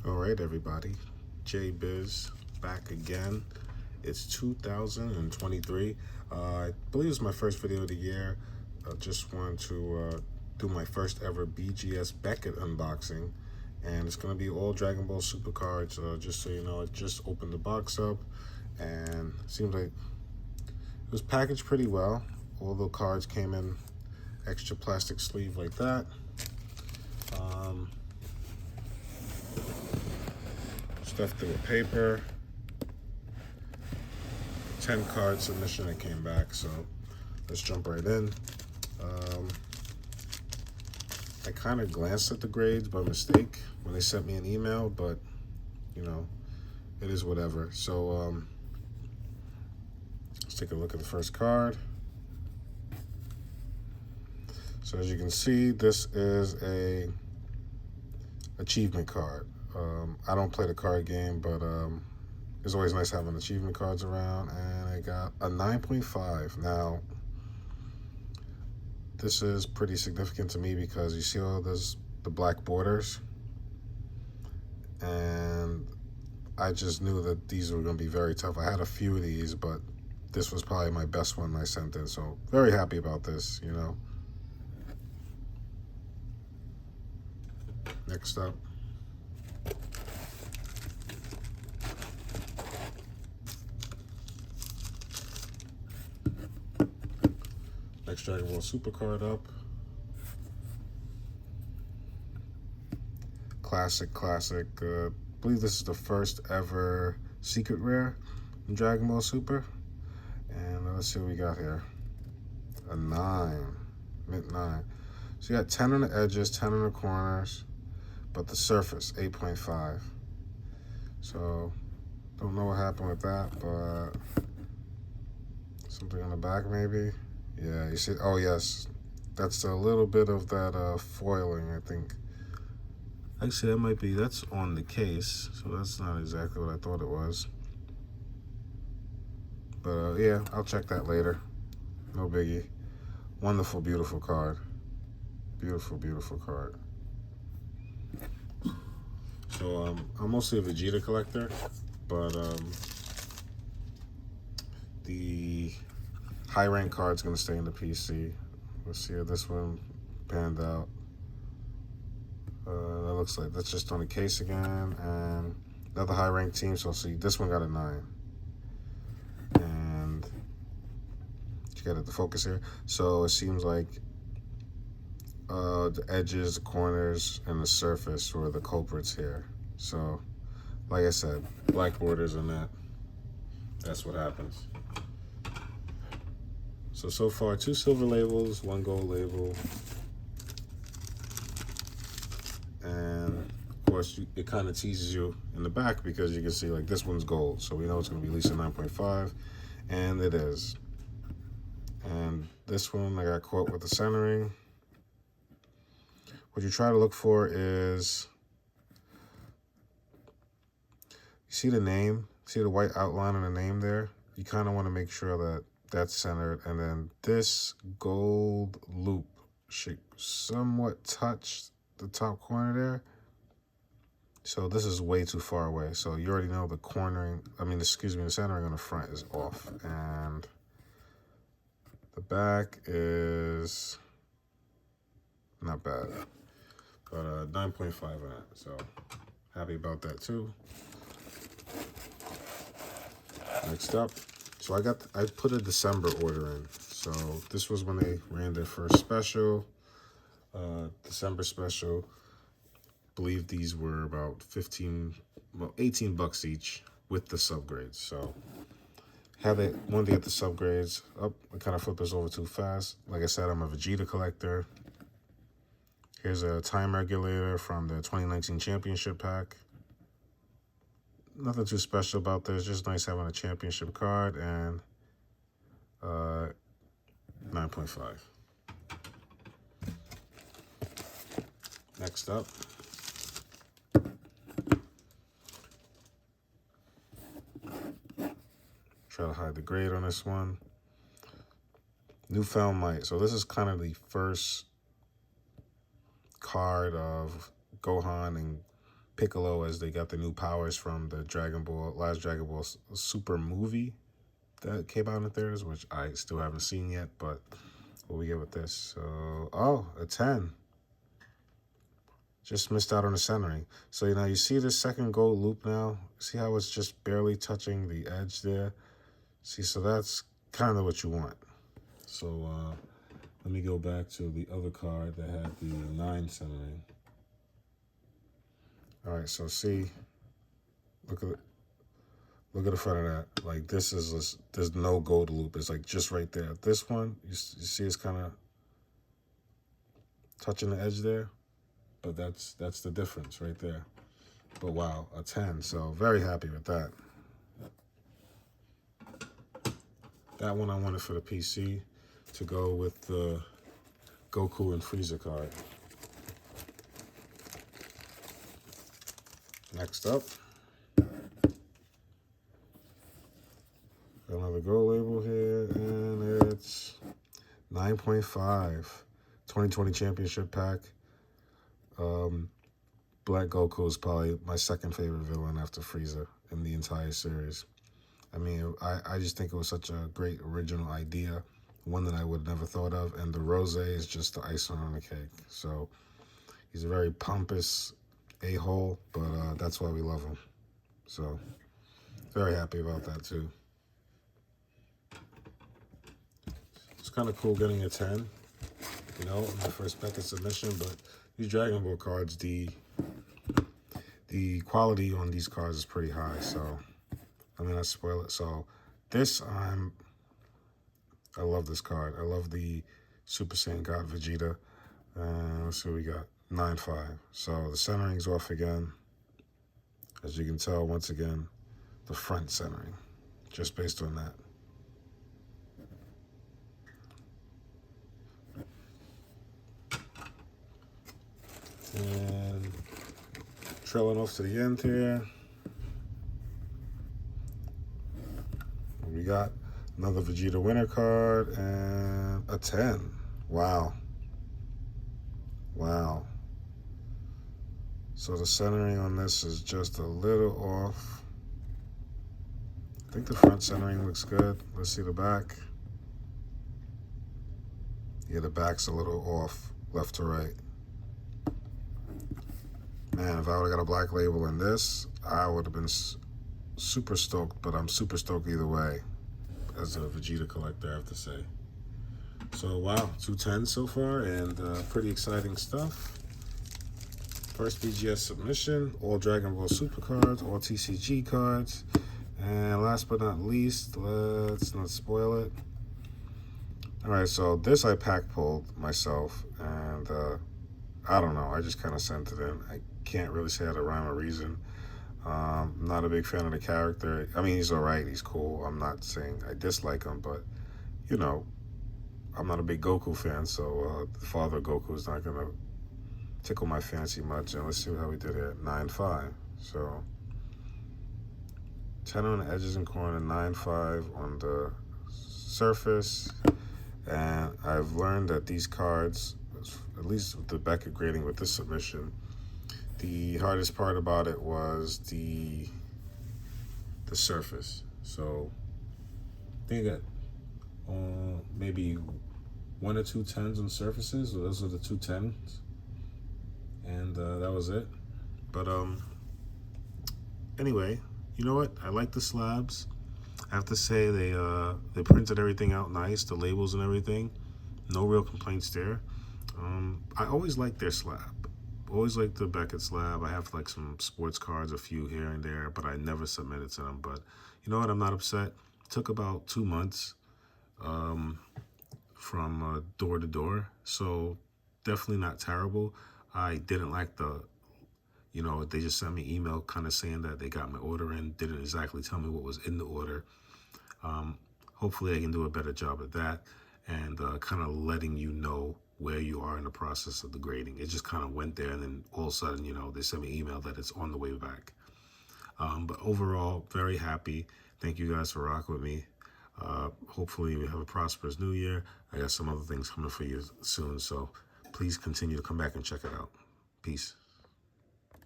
All right, everybody. J-Biz back again. It's 2023. I believe it's my first video of the year. I just wanted to do my first ever BGS Beckett unboxing. And it's going to be all Dragon Ball Super cards. Just so you know, I just opened the box up. And it seems like it was packaged pretty well. All the cards came in extra plastic sleeve like that. Stuffed it with paper. 10 card submission that came back, so let's jump right in. I kind of glanced at the grades by mistake when they sent me an email, but you know, it is whatever. So let's take a look at the first card. So as you can see, this is a achievement card. I don't play the card game, but it's always nice having achievement cards around, and I got a 9.5. Now, this is pretty significant to me because you see all this, the black borders, and I just knew that these were going to be very tough. I had a few of these, but this was probably my best one I sent in, so very happy about this, you know. Next up. Next Dragon Ball Super card up. Classic. I believe this is the first ever secret rare in Dragon Ball Super. And let's see what we got here. A 9. Mint 9. So you got 10 on the edges, 10 on the corners, but the surface, 8.5. So, don't know what happened with that, but something on the back maybe. Yeah, you see, oh yes, that's a little bit of that foiling, I think. Actually, that's on the case, so that's not exactly what I thought it was. But yeah, I'll check that later. No biggie. Wonderful, beautiful card. Beautiful card. So I'm mostly a Vegeta collector, but the high rank card's gonna stay in the PC. Let's see how this one panned out. That looks like that's just on the case again, and another high rank team. So see, this one got a 9, and you got the focus here. So it seems like the edges, the corners, and the surface were the culprits here. So, like I said, black borders on that. That's what happens. So far, 2 silver labels, 1 gold label. And of course, it kind of teases you in the back because you can see like this one's gold. So we know it's going to be at least a 9.5, and it is. And this one, I got caught with the centering. What you try to look for is, you see the name, see the white outline of the name there? You kind of want to make sure that that's centered, and then this gold loop should somewhat touch the top corner there. So this is way too far away. So you already know the the centering on the front is off. And the back is not bad, but 9.5 on that. So happy about that too. Next up. So I put a December order in. So this was when they ran their first special, December special. I believe these were about 18 bucks each with the subgrades. So wanted to get the subgrades up. I kind of flipped this over too fast. Like I said, I'm a Vegeta collector. Here's a time regulator from the 2019 championship pack. Nothing too special about this, just nice having a championship card, and 9.5. Next up. Try to hide the grade on this one. Newfound Might. So this is kind of the first card of Gohan and Piccolo, as they got the new powers from the last Dragon Ball Super movie that came out in the theaters, which I still haven't seen yet, but what we get with this? So, oh, a 10. Just missed out on the centering. So, you see this second gold loop now? See how it's just barely touching the edge there? See, so that's kind of what you want. So, let me go back to the other card that had the 9 centering. All right, so see, look at the front of that. Like, there's no gold loop. It's like just right there. This one, you see it's kind of touching the edge there, but that's the difference right there. But wow, a 10. So very happy with that. That one I wanted for the PC to go with the Goku and Frieza card. Next up, another gold label here, and it's 9.5 2020 Championship Pack. Black Goku is probably my second favorite villain after Frieza in the entire series. I mean, I just think it was such a great original idea, one that I would have never thought of, and the rose is just the icing on the cake. So he's a very pompous a-hole, but that's why we love him. So very happy about that too. It's kind of cool getting a 10, my first Beckett submission, but these Dragon Ball cards, the quality on these cards is pretty high, so I'm gonna spoil it. So this, I love this card. I love the Super Saiyan God Vegeta. Let's see what we got. 9.5. So the centering's off again. As you can tell, once again, the front centering, just based on that. And trailing off to the end here, we got another Vegeta winner card and a 10. Wow. Wow. So the centering on this is just a little off. I think the front centering looks good. Let's see the back. Yeah, the back's a little off, left to right. Man, if I would have got a black label in this, I would have been super stoked, but I'm super stoked either way as a Vegeta collector, I have to say. So, wow, 2 10s so far, and pretty exciting stuff. First BGS submission, all Dragon Ball Super cards, all TCG cards. And last but not least, let's not spoil it. All right, so this I pack pulled myself, and I don't know, I just kind of sent it in. I can't really say out of rhyme or reason. I'm not a big fan of the character. I mean, he's all right, he's cool. I'm not saying I dislike him, but, I'm not a big Goku fan, so the father of Goku is not going to tickle my fancy much. And let's see how we did here. 9.5. So 10 on the edges and corner, 9.5 on the surface. And I've learned that these cards, at least with the Beckett grading with this submission, the hardest part about it was the surface. So I think I got maybe 1 or 2 10s on surfaces. So those are the 2 10s, and that was it. But anyway, you know what? I like the slabs. I have to say they printed everything out nice, the labels and everything. No real complaints there. I always like their slab. Always like the Beckett slab. I have like some sports cards, a few here and there, but I never submitted to them. But you know what? I'm not upset. It took about 2 months from door to door, so definitely not terrible. I didn't like they just sent me email kind of saying that they got my order in, didn't exactly tell me what was in the order. Hopefully I can do a better job at that and kind of letting you know where you are in the process of the grading. It just kind of went there, and then all of a sudden, they sent me an email that it's on the way back. But overall, very happy. Thank you guys for rocking with me. Hopefully we have a prosperous new year. I got some other things coming for you soon, so please continue to come back and check it out. Peace.